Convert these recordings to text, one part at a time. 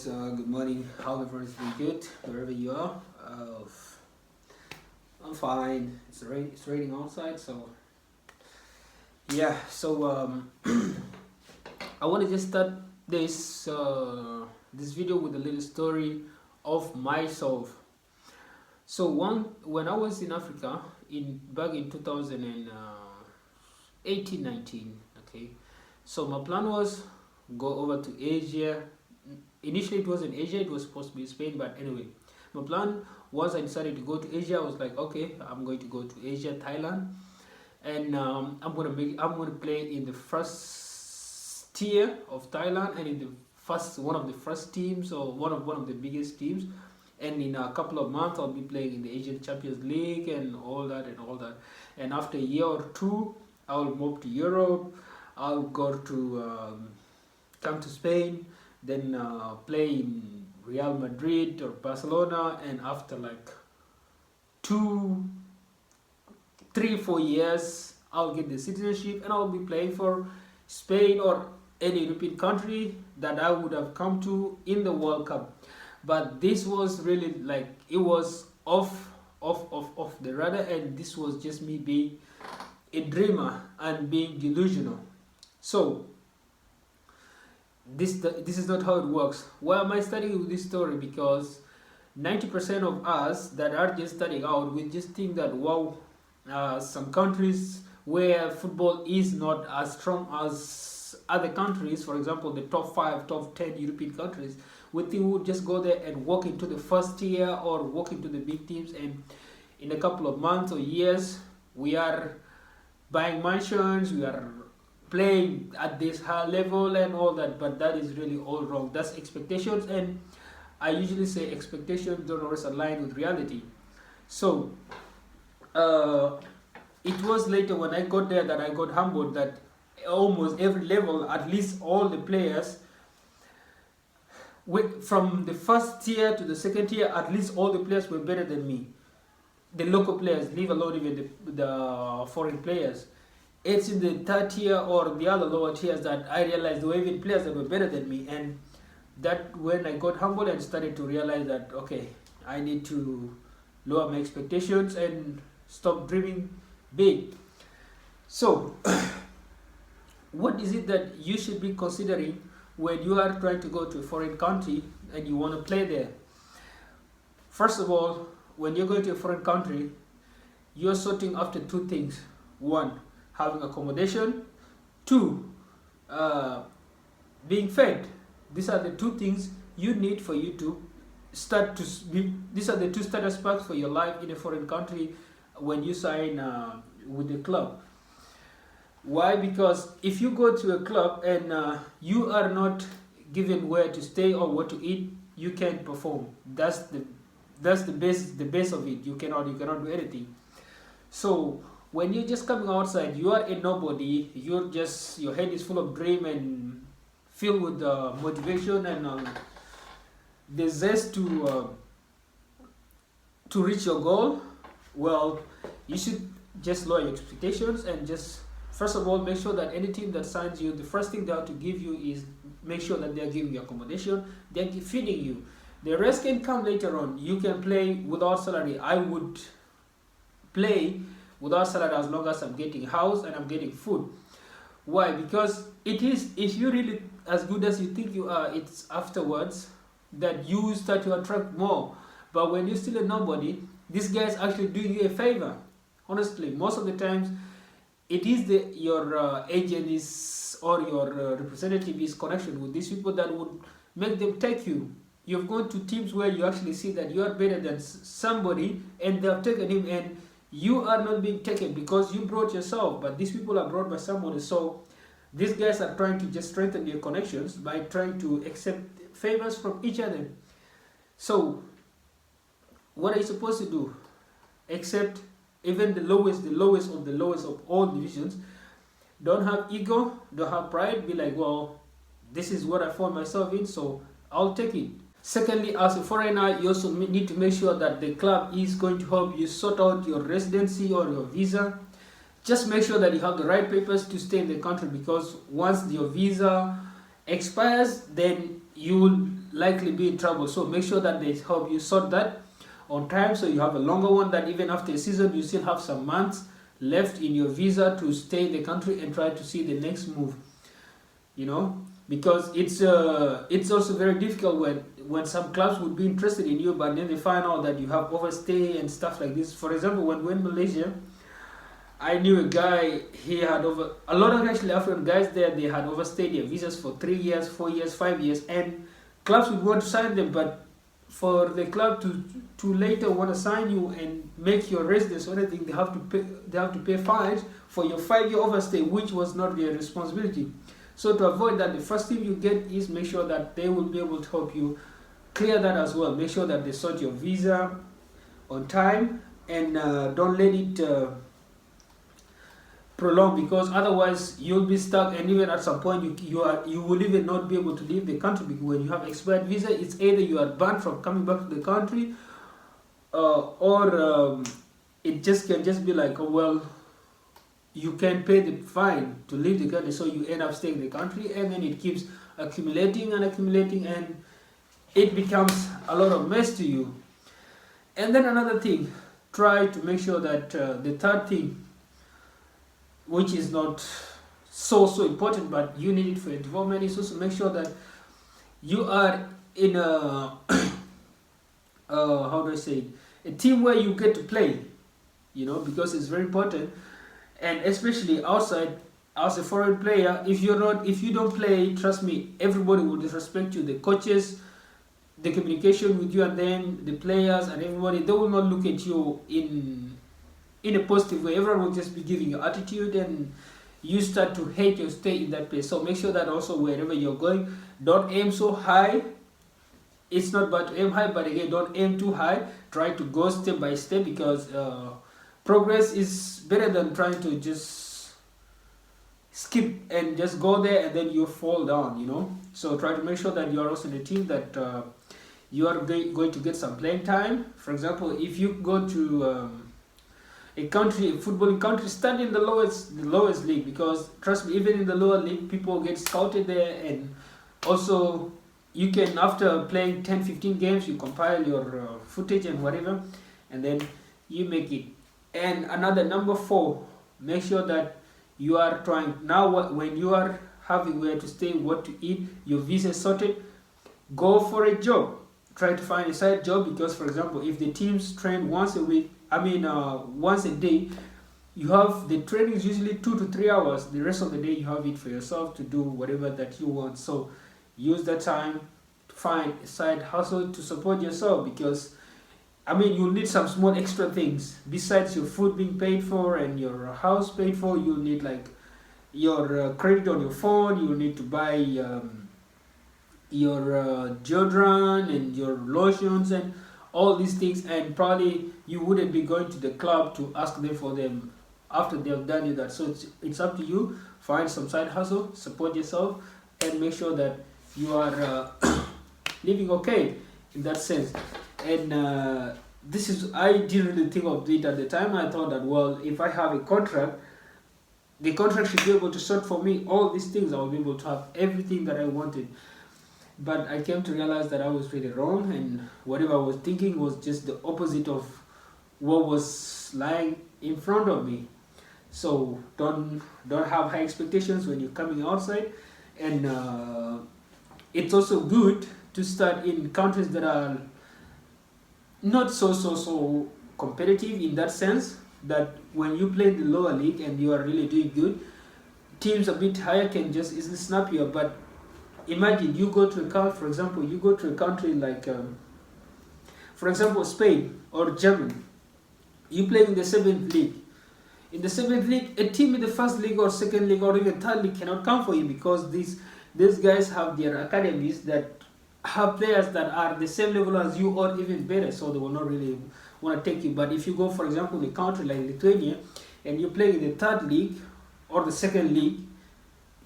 guys, good morning. How everyone's been good wherever you are. I'm fine. It's raining outside, so yeah. I want to just start this video with a little story of myself. So when I was in Africa back in 2018, 19, okay. So my plan was go over to Asia. Initially it wasn't Asia, it was supposed to be Spain, but anyway, my plan was I decided to go to Asia. I was like, okay, I'm going to go to Asia, Thailand, and I'm gonna play in the first tier of Thailand and in the one of the first teams, or one of the biggest teams. And in a couple of months I'll be playing in the Asian Champions League and all that. And after a year or two I'll move to Europe. I'll go to come to Spain, then play in Real Madrid or Barcelona, and after like 2, 3, 4 years I'll get the citizenship and I'll be playing for Spain or any European country that I would have come to in the World Cup. But this was really like, it was off the radar, and this was just me being a dreamer and being delusional. So this is not how it works. Why am I starting with this story? Because 90% of us that are just starting out, we just think that wow, some countries where football is not as strong as other countries, for example the top 5, top 10 European countries, we think we would just go there and walk into the first tier or walk into the big teams, and in a couple of months or years we are buying mansions, we are playing at this high level and all that. But that is really all wrong. That's expectations, and I usually say expectations don't always align with reality. So it was later when I got there that I got humbled that almost every level, at least all the players from the first tier to the second tier, at least all the players were better than me. The local players, leave alone even the foreign players. It's in the third tier or the other lower tiers that I realized there were even players that were better than me, and that when I got humbled and started to realize that okay, I need to lower my expectations and stop dreaming big. So what is it that you should be considering when you are trying to go to a foreign country and you want to play there? First of all, when you're going to a foreign country, you're sorting after two things. One, having accommodation. Two, being fed. These are the two things you need for you to start to be. These are the two status packs for your life in a foreign country when you sign with the club. Why? Because if you go to a club and you are not given where to stay or what to eat, you can't perform. That's the base of it. You cannot do anything. So when you're just coming outside, you are a nobody. Your head is full of dream and filled with motivation and the zest to reach your goal. Well, you should just lower your expectations and just first of all make sure that any team that signs you, the first thing they have to give you is make sure that they're giving you accommodation, they're feeding you. The rest can come later on. You can play without salary. I would play without salary as long as I'm getting house and I'm getting food. Why? Because it is, if you're really as good as you think you are, it's afterwards that you start to attract more. But when you're still a nobody, this guy is actually doing you a favor. Honestly, most of the times it is your agent is or your representative is connection with these people that would make them take you. You've gone to teams where you actually see that you are better than somebody and they have taken him, and you are not being taken because you brought yourself, but these people are brought by somebody. So these guys are trying to just strengthen their connections by trying to accept favors from each other. So what are you supposed to do? Accept even the lowest of all divisions. Don't have ego, don't have pride. Be like, well, this is what I found myself in, so I'll take it. Secondly, as a foreigner, you also need to make sure that the club is going to help you sort out your residency or your visa. Just make sure that you have the right papers to stay in the country, because once your visa expires, then you will likely be in trouble. So make sure that they help you sort that on time, so you have a longer one, that even after a season you still have some months left in your visa to stay in the country and try to see the next move, you know, because it's also very difficult when some clubs would be interested in you, but then they find out that you have overstay and stuff like this. For example, when we went to Malaysia, I knew a guy, he had over a lot of actually African guys there, they had overstayed their visas for 3 years, 4 years, 5 years, and clubs would want to sign them, but for the club to later want to sign you and make your residence or anything, they have to pay fines for your 5-year overstay, which was not their responsibility. So to avoid that, the first thing you get is make sure that they will be able to help you clear that as well. Make sure that they sort your visa on time, and don't let it prolong, because otherwise you'll be stuck, and even at some point you will even not be able to leave the country, because when you have expired visa, it's either you are banned from coming back to the country, or it can just be like, oh well, you can pay the fine to leave the country, so you end up staying in the country, and then it keeps accumulating and accumulating, and it becomes a lot of mess to you. And then another thing, try to make sure that the third thing, which is not so important, but you need it for your development, is also make sure that you are in a how do I say it, a team where you get to play, you know, because it's very important. And especially outside, as a foreign player, if you don't play, trust me, everybody will disrespect you. The coaches, the communication with you, and then the players and everybody, they will not look at you in a positive way. Everyone will just be giving you attitude, and you start to hate your stay in that place. So make sure that also wherever you're going, don't aim so high. It's not bad to aim high, but again, don't aim too high. Try to go step by step, because progress is better than trying to just skip and just go there and then you fall down, you know. So try to make sure that you are also in a team that you are going to get some playing time. For example, if you go to a footballing country, start in the lowest league, because trust me, even in the lower league, people get scouted there, and also you can, after playing 10-15 games, you compile your footage and whatever, and then you make it. And another, number 4, make sure that you are trying now, when you are having where to stay, what to eat, your visa sorted, go for a job. Try to find a side job, because for example, if the teams train once a day, you have, the training is usually 2 to 3 hours. The rest of the day you have it for yourself to do whatever that you want. So use that time to find a side hustle to support yourself, because you'll need some small extra things besides your food being paid for and your house paid for. You'll need like your credit on your phone. You'll need to buy your deodorant and your lotions and all these things, and probably you wouldn't be going to the club to ask them for them after they've done you that. So it's up to you. Find some side hustle, support yourself, and make sure that you are living okay in that sense. And I didn't really think of it at the time. I thought that, well, if I have a contract, the contract should be able to sort for me all these things. I will be able to have everything that I wanted. But I came to realize that I was really wrong, and whatever I was thinking was just the opposite of what was lying in front of me. So don't have high expectations when you're coming outside. And it's also good to start in countries that are not so competitive, in that sense that when you play in the lower league and you are really doing good, teams a bit higher can just easily snap you up. But imagine you go to a country, for example, like, for example, Spain or Germany. You play in the 7th league. In the 7th league, a team in the 1st league or 2nd league or even 3rd league cannot come for you, because these guys have their academies that have players that are the same level as you or even better, so they will not really want to take you. But if you go, for example, in a country like Lithuania and you play in the 3rd league or the 2nd league,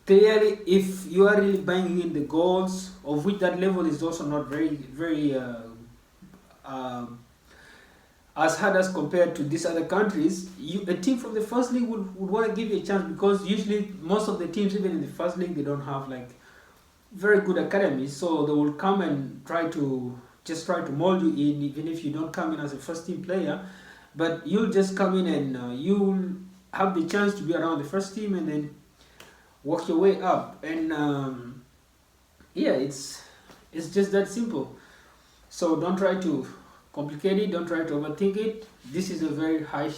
clearly, if you are really buying in the goals, of which that level is also not very as hard as compared to these other countries, a team from the 1st league would want to give you a chance, because usually most of the teams, even in the 1st league, they don't have like very good academies, so they will come and try to mold you in, even if you don't come in as a first team player, but you'll just come in and you'll have the chance to be around the first team and then work your way up. And yeah, it's just that simple. So don't try to complicate it. Don't try to overthink it. This is a very high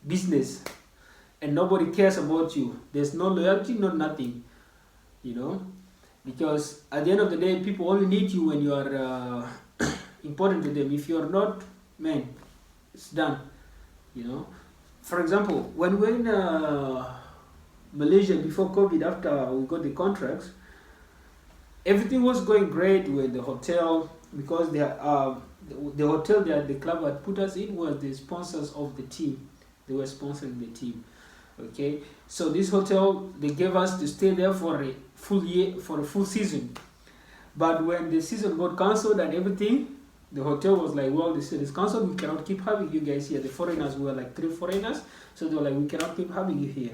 business, and nobody cares about you. There's no loyalty, no nothing, you know, because at the end of the day, people only need you when you are important to them. If you're not, man, it's done, you know. For example, when we're in Malaysia before COVID, after we got the contracts, everything was going great with the hotel, because the hotel that the club had put us in was the sponsors of the team. They were sponsoring the team. Okay, so this hotel, they gave us to stay there for a full year, for a full season. But when the season got cancelled and everything, the hotel was like, well, this is cancelled, we cannot keep having you guys here. The foreigners were like 3 foreigners, so they were like, we cannot keep having you here.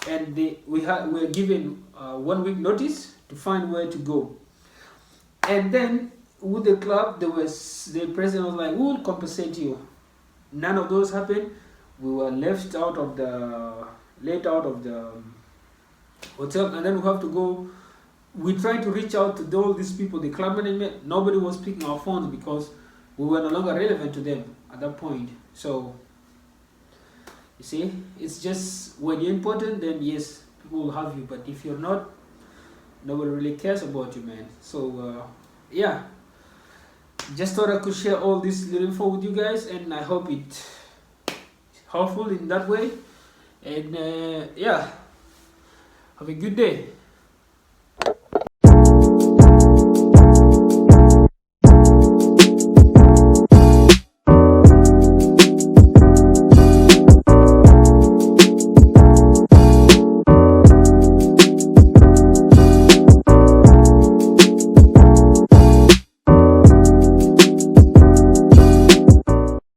And we were given 1 week notice to find where to go. And then with the club, the president was like, we will compensate you. None of those happened. We were left out of the hotel, and then we have to go. We tried to reach out to all these people, the club management. Nobody was picking our phones because we were no longer relevant to them at that point. So you see, it's just when you're important, then yes, people will have you. But if you're not, nobody really cares about you, man. So yeah, just thought I could share all this little info with you guys, and I hope it helpful in that way. And yeah, have a good day.